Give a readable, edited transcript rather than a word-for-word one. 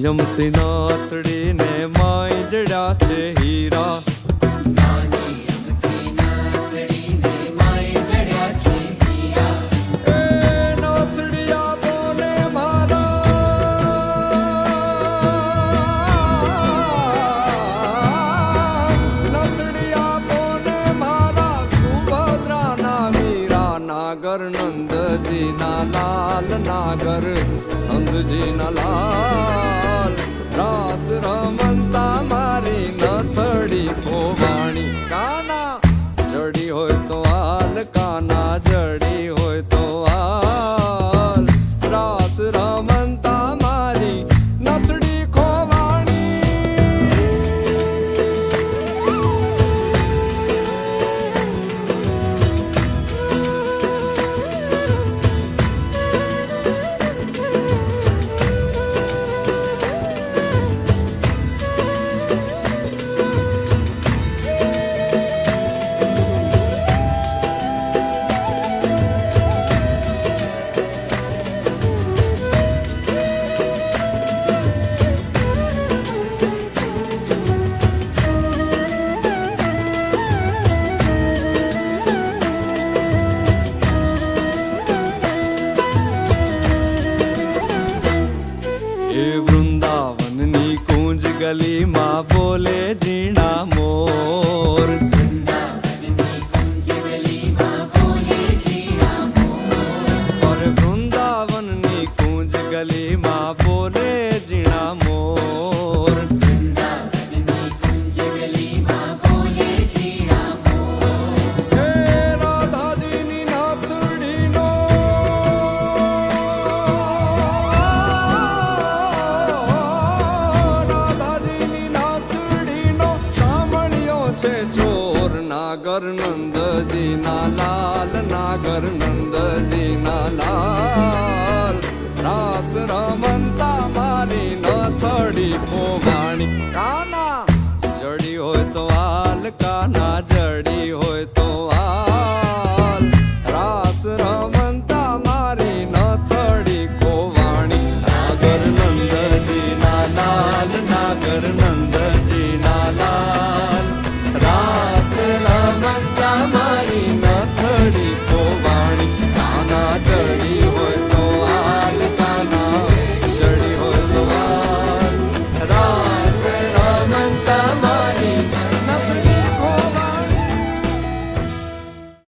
यमती नाथड़ी ने माई जड़ा छे हीरा नागर नंद जी ना लाल नागर नंद जी ना लाल रास रमंता मारी नथड़ी पोवाणी काना जड़ी होय तो हाल काना जड़ी होय तो हाल रास रमंता मारी नथड़ी खोवाणी वृंदावन नी कूंज गली माँ बोले जीना मोर और वृंदावन नी कूंज गली माँ बोले जीना मोर राधा जी नी नाथड़ी नो चोर नागर नंद जी ना लाल नागर नंद जी ना लाल रास रमंता मारी नथड़ी पोवाणी काना जड़ी होय तो हाल काना